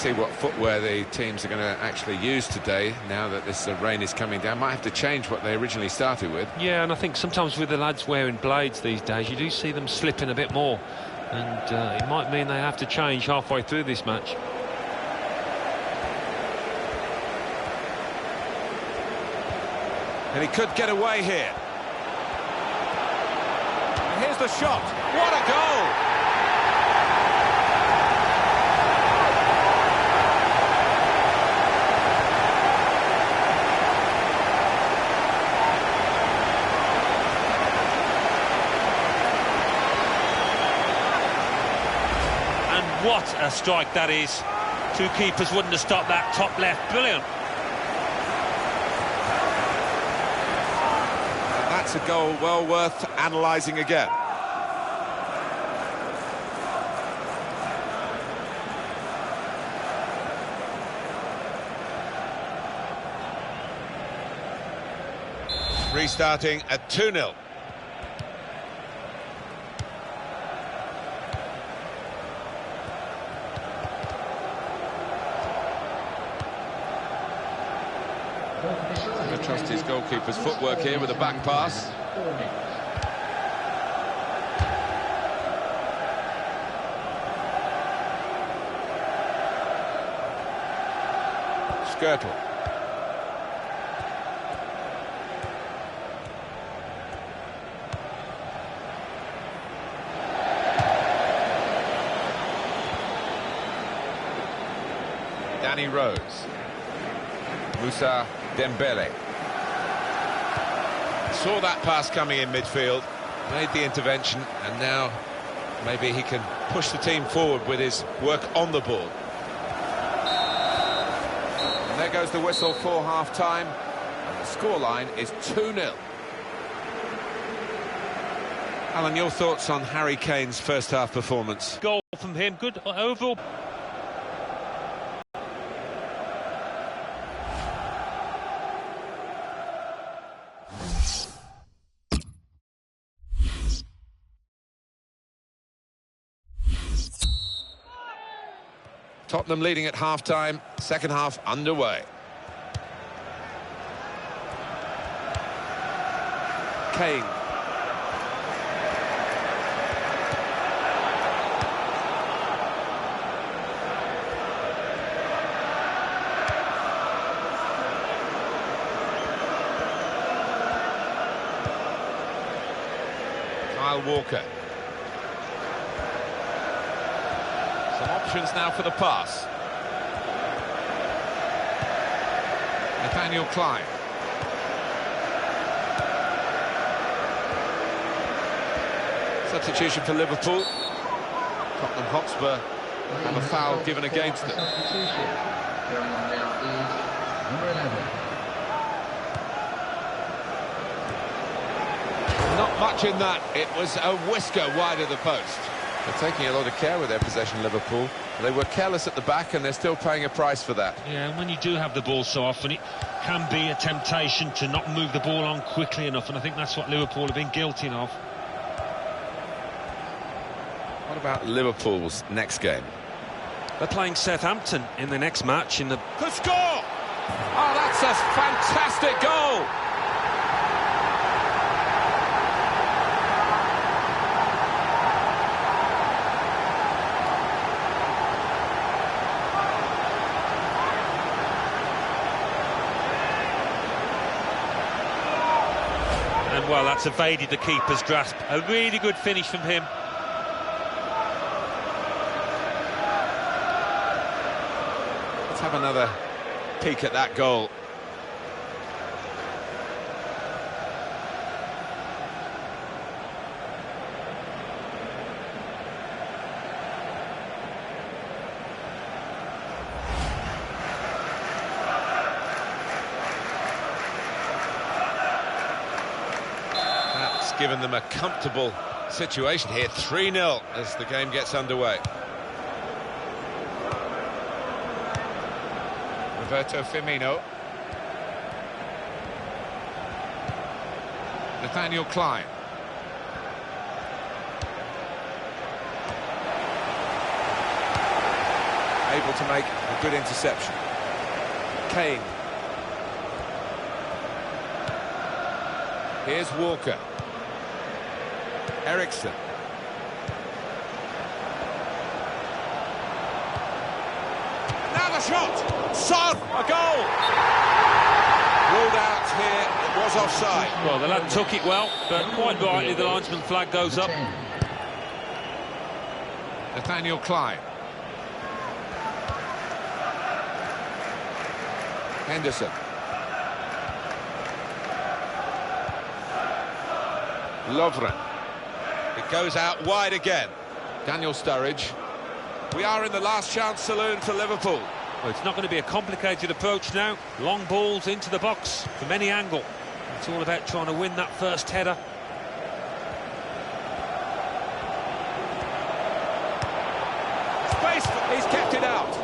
see what footwear the teams are going to actually use today, now that this rain is coming down. Might have to change what they originally started with. Yeah, and I think sometimes with the lads wearing blades these days, you do see them slipping a bit more. And it might mean they have to change halfway through this match. And he could get away here. And here's the shot. What a goal! And what a strike that is. Two keepers wouldn't have stopped that. Top left, brilliant. That's a goal well worth analysing again. Restarting at 2-0. I trust his goalkeeper's footwork here with a back pass. Skirtle. Danny Rose. Moussa Dembele. Saw that pass coming in midfield, made the intervention, and now maybe he can push the team forward with his work on the ball. And there goes the whistle for half-time, and the scoreline is 2-0. Alan, your thoughts on Harry Kane's first-half performance? Goal from him, good overall. Tottenham leading at half-time, second half underway. Kane. Kyle Walker. Some options now for the pass. Nathaniel Klein. Substitution for Liverpool. Tottenham Hotspur have a foul given against them. Not much in that. It was a whisker wide of the post. They're taking a lot of care with their possession, Liverpool. They were careless at the back, and they're still paying a price for that. Yeah, and when you do have the ball so often, it can be a temptation to not move the ball on quickly enough, and I think that's what Liverpool have been guilty of. What about Liverpool's next game? They're playing Southampton in the next match in the... Could score! Oh, that's a fantastic goal! And, well, that's evaded the keeper's grasp. A really good finish from him. Let's have another peek at that goal. Given them a comfortable situation here. 3-0 as the game gets underway. Roberto Firmino. Nathaniel Klein. able to make a good interception. Kane. Here's Walker. Ericsson. Now the shot! Son! A goal! Ruled out here, it was offside. Well, the lad took it well, but quite rightly the linesman flag goes up. Nathaniel Klein. Henderson. Lovren. It goes out wide again. Daniel Sturridge. We are in the last chance saloon for Liverpool. Well, it's not going to be a complicated approach now. Long balls into the box from any angle. It's all about trying to win that first header. Space, he's kept it out.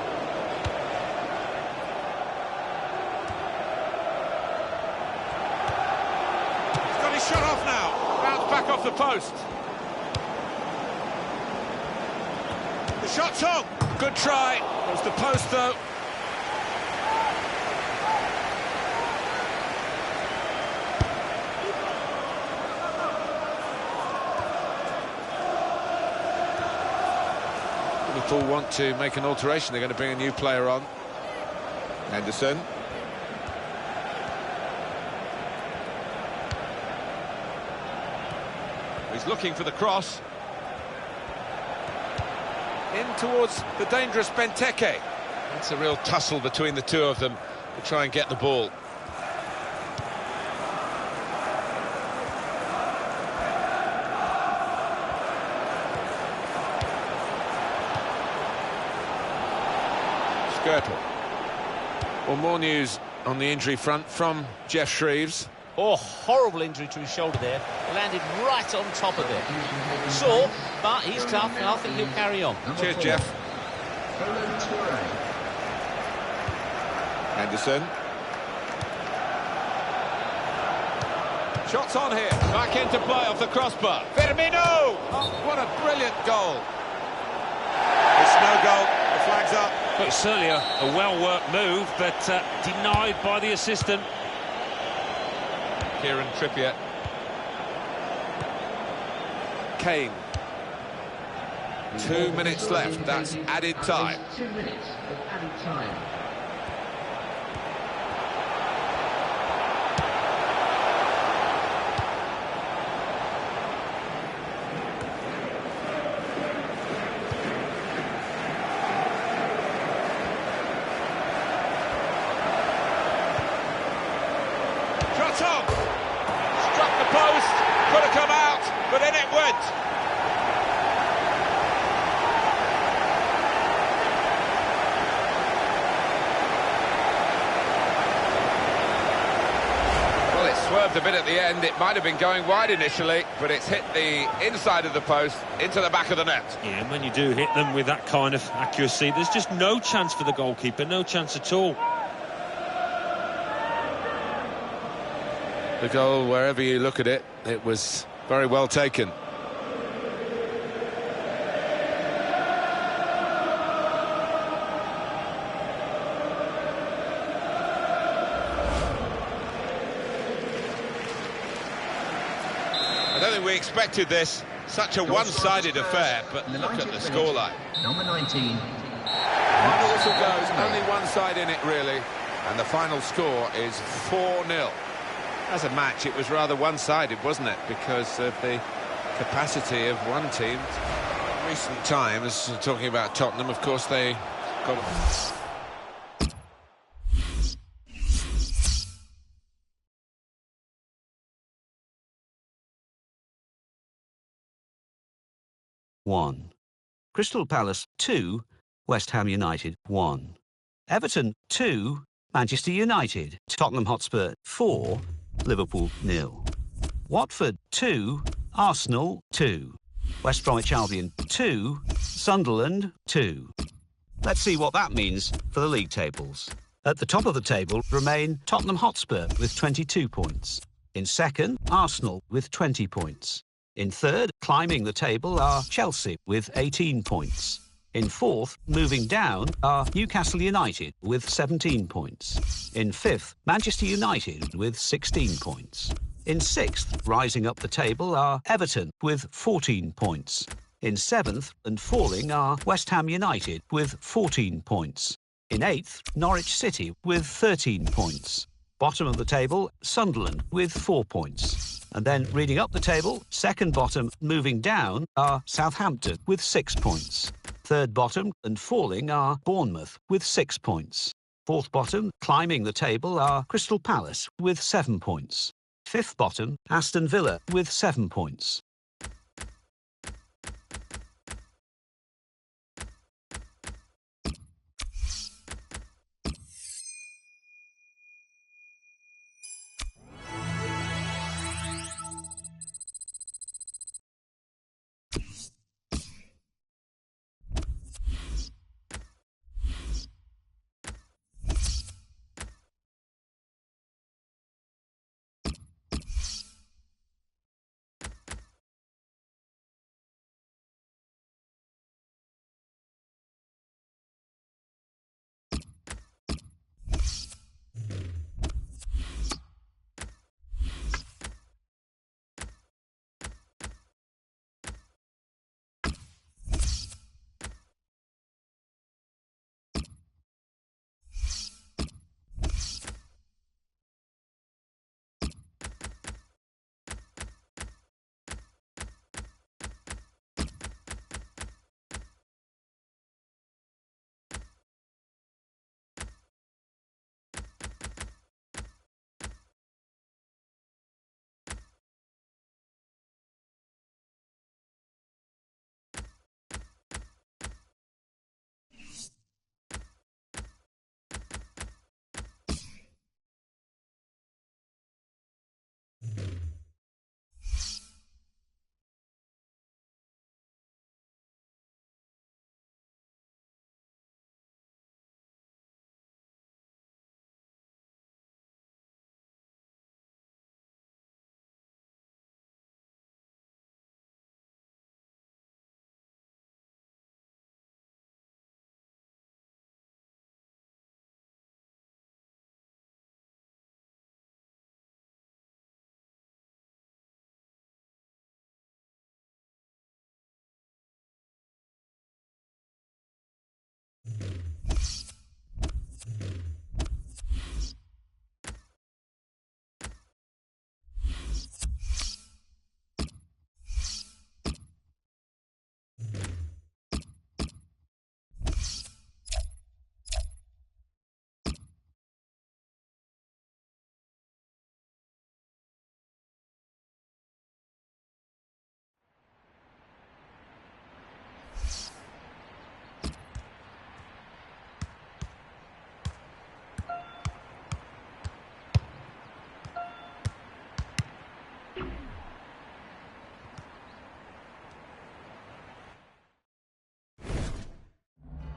He's got his shot off now. Bounce back off the post. The shot's on. Good try. Was the post though. Liverpool want to make an alteration. They're going to bring a new player on. Henderson. He's looking for the cross. In towards the dangerous Benteke. That's a real tussle between the two of them to try and get the ball. Skirtle. Well, more news on the injury front from Jeff Shreves. Oh, horrible injury to his shoulder there. Landed right on top of it. Sore, but he's tough, and I think he'll carry on. Cheers, Jeff. Henderson. Shots on here. Back into play off the crossbar. Firmino! Oh, what a brilliant goal. It's no goal. The flag's up. Well, it's certainly a well-worked move, but denied by the assistant. Kieran Trippier. Kane. 2 minutes left. That's added time. 2 minutes of added time. Shot on. Struck the post. Could have come out, but in it went. Well, it swerved a bit at the end. It might have been going wide initially, but it's hit the inside of the post into the back of the net. Yeah, and when you do hit them with that kind of accuracy, there's just no chance for the goalkeeper, no chance at all. The goal, wherever you look at it, it was very well taken. I don't think we expected this, such a one-sided affair, but look at the scoreline. Number 19. When the whistle goes, only one side in it, really, and the final score is 4-0. As a match, it was rather one-sided, wasn't it? Because of the capacity of one team. In recent times, talking about Tottenham, of course, they got... One. Crystal Palace 2, West Ham United 1. Everton 2, Manchester United, Tottenham Hotspur 4, Liverpool 0. Watford 2, Arsenal 2. West Bromwich Albion 2, Sunderland 2. Let's see what that means for the league tables. At the top of the table remain Tottenham Hotspur with 22 points. In second, Arsenal with 20 points. In third, climbing the table, are Chelsea with 18 points. In fourth, moving down, are Newcastle United with 17 points. In fifth, Manchester United with 16 points. In sixth, rising up the table, are Everton with 14 points. In seventh and falling are West Ham United with 14 points. In eighth, Norwich City with 13 points. Bottom of the table, Sunderland with 4 points. And then reading up the table, second bottom moving down are Southampton with 6 points. Third bottom and falling are Bournemouth with 6 points. Fourth bottom, climbing the table, are Crystal Palace with 7 points. Fifth bottom, Aston Villa with 7 points.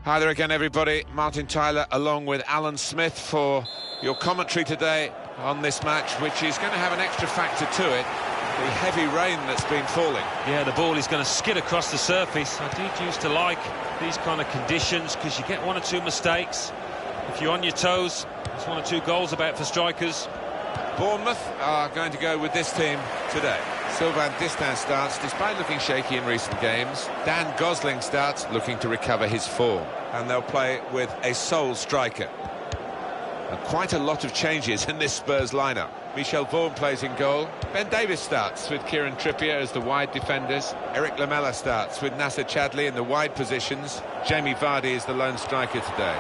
Hi there again, everybody. Martin Tyler along with Alan Smith for your commentary today on this match, which is going to have an extra factor to it, the heavy rain that's been falling. Yeah, the ball is going to skid across the surface. I do used to like these kind of conditions because you get one or two mistakes. If you're on your toes, there's one or two goals about for strikers. Bournemouth are going to go with this team today. Sylvain Distin starts, despite looking shaky in recent games. Dan Gosling starts, looking to recover his form. And they'll play with a sole striker. And quite a lot of changes in this Spurs lineup. Michel Vaughan plays in goal. Ben Davies starts with Kieran Trippier as the wide defenders. Eric Lamela starts with Nasser Chadli in the wide positions. Jamie Vardy is the lone striker today.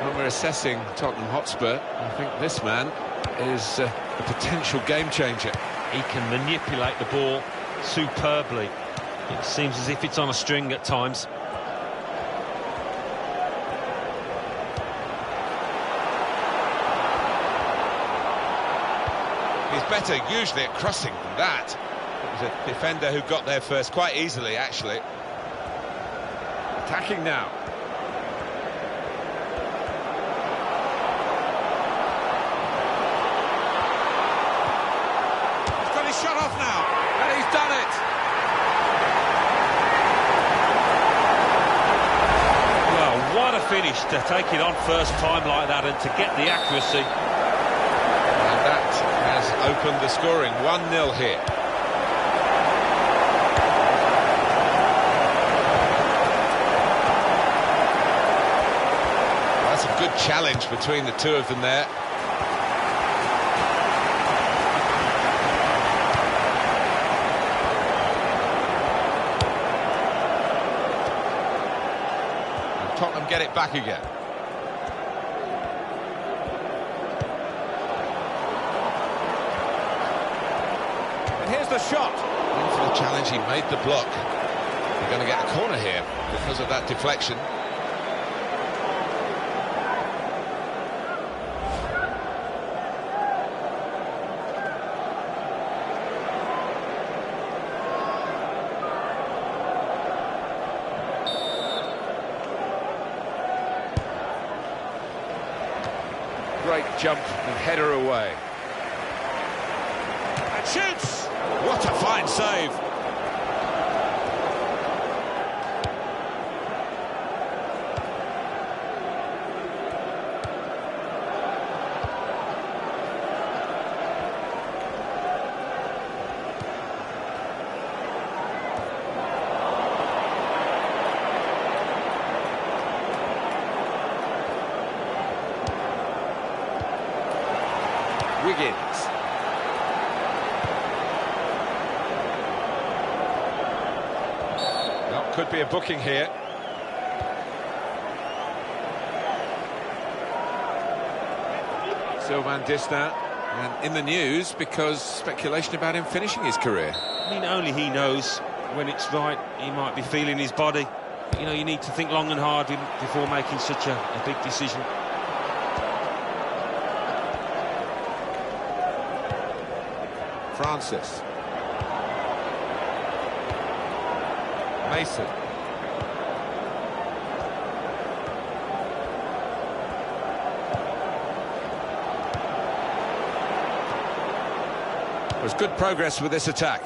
When we're assessing Tottenham Hotspur, I think this man is a potential game changer. He can manipulate the ball superbly. It seems as if it's on a string at times. He's better usually at crossing than that. It was a defender who got there first quite easily, actually. Attacking now. shot off now, and he's done it. Well, what a finish to take it on first time like that and to get the accuracy. And that has opened the scoring. 1-0 here. That's a good challenge between the two of them there. And Tottenham get it back again. And here's the shot. In for the challenge, he made the block. They're going to get a corner here because of that deflection. Great jump and header away. And shoots! What a fine save! Wiggins. Well, could be a booking here. Sylvain Distin, and in the news because speculation about him finishing his career. I mean, only he knows when it's right. He might be feeling his body. But, you know, you need to think long and hard before making such a big decision. Francis. Mason. There's good progress with this attack.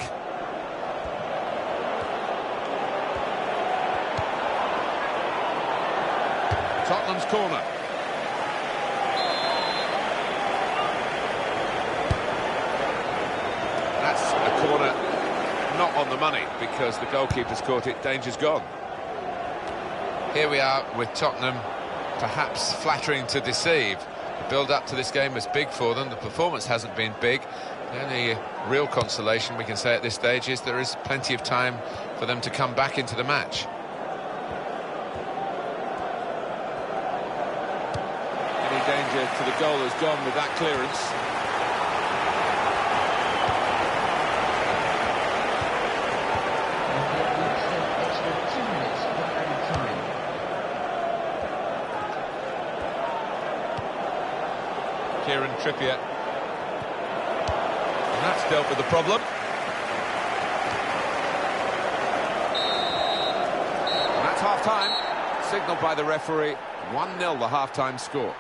Tottenham's corner. That's a corner not on the money because the goalkeeper's caught it. Danger's gone. Here we are with Tottenham, perhaps flattering to deceive. The build-up to this game was big for them. The performance hasn't been big. The only real consolation we can say at this stage is there is plenty of time for them to come back into the match. Any danger to the goal has gone with that clearance. Kieran Trippier. And that's dealt with the problem. And that's half-time. Signalled by the referee. 1-0 the half-time score.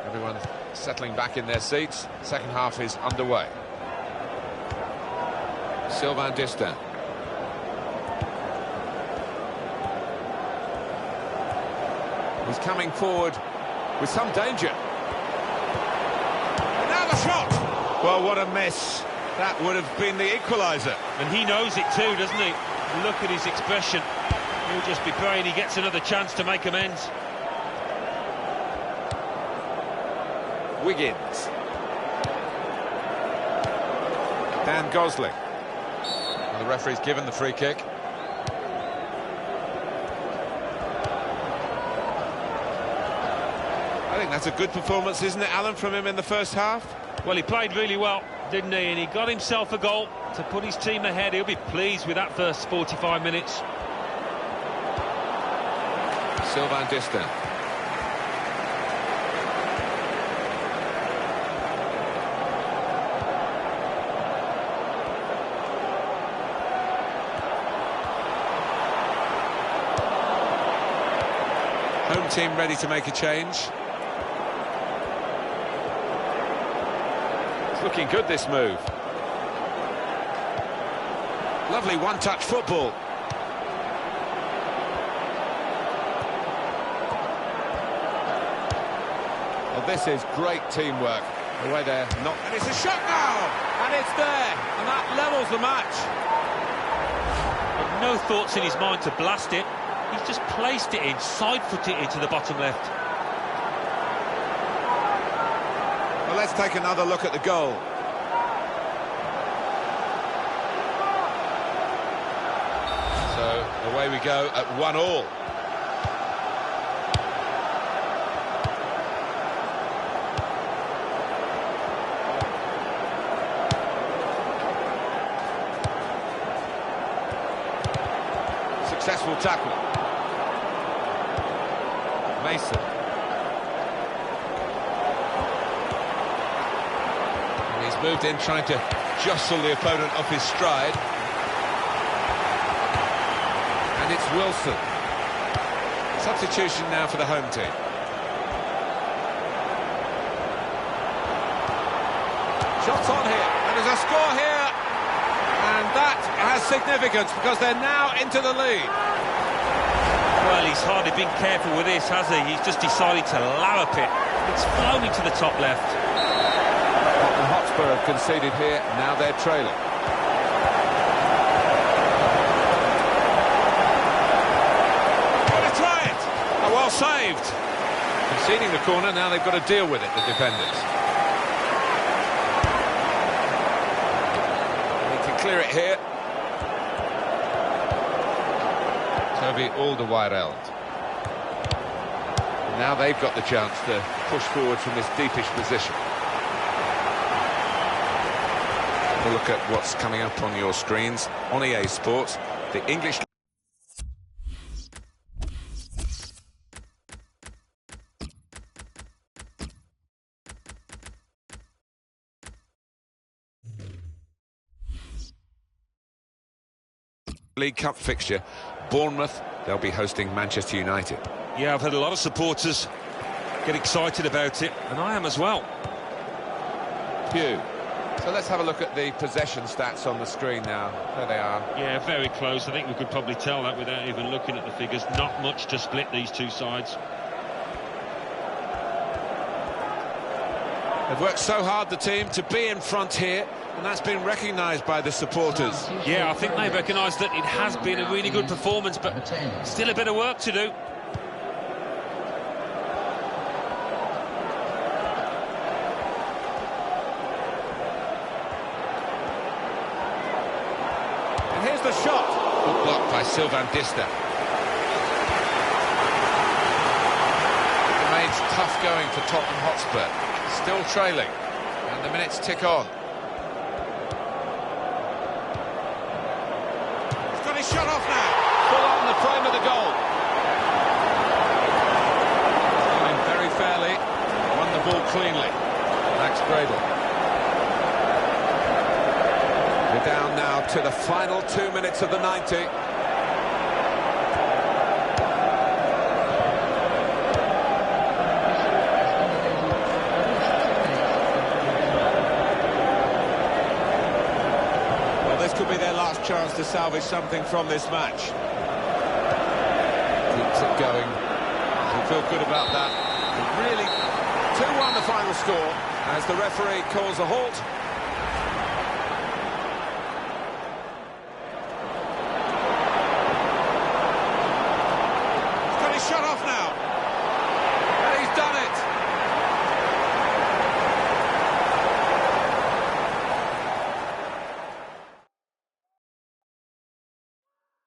Everyone settling back in their seats. Second half is underway. Sylvain Distin. He's coming forward with some danger. Now the shot! Well, what a miss. That would have been the equaliser. And he knows it too, doesn't he? Look at his expression. He'll just be praying he gets another chance to make amends. Wiggins. Dan Gosling. And the referee's given the free kick. I think that's a good performance, isn't it, Alan, from him in the first half? Well, he played really well, didn't he? And he got himself a goal to put his team ahead. He'll be pleased with that first 45 minutes. Sylvain Distin. Home team ready to make a change. It's looking good, this move. Lovely one-touch football. Well, this is great teamwork. The way they're not... And it's a shot now! And it's there! And that levels the match. No thoughts in his mind to blast it. He's just placed it in, side-footed it into the bottom left. Well, let's take another look at the goal. So, away we go at 1-1. Successful tackle. Mason. And he's moved in, trying to jostle the opponent off his stride. And it's Wilson. Substitution now for the home team. Shots on here, and there's a score here. And that has significance because they're now into the lead. Well, he's hardly been careful with this, has he? He's just decided to lallop it. It's flown into the top left. Tottenham Hotspur have conceded here, now they're trailing. Gonna try it! Oh, well saved. Conceding the corner, now they've got to deal with it, the defenders. Clear it here. Toby Alderweireld. Now they've got the chance to push forward from this deepish position. Have a look at what's coming up on your screens on EA Sports. The English League Cup fixture. Bournemouth, they'll be hosting Manchester United. Yeah, I've had a lot of supporters get excited about it, and I am as well. Pugh. So let's have a look at the possession stats on the screen now. There they are. Yeah, very close. I think we could probably tell that without even looking at the figures. Not much to split these two sides. They've worked so hard, the team, to be in front here, and that's been recognised by the supporters. Yeah, I think they recognise that it has been a really good performance, but still a bit of work to do. And here's the shot. Good block by Sylvain Dista. It remains tough going for Tottenham Hotspur. Still trailing, and the minutes tick on. He's got his shot off now. Full on the frame of the goal. Going very fairly. Won the ball cleanly. Max Gradle. We're down now to the final 2 minutes of the 90. Could be their last chance to salvage something from this match. Keeps it going. We feel good about that. Really, 2-1 the final score as the referee calls a halt.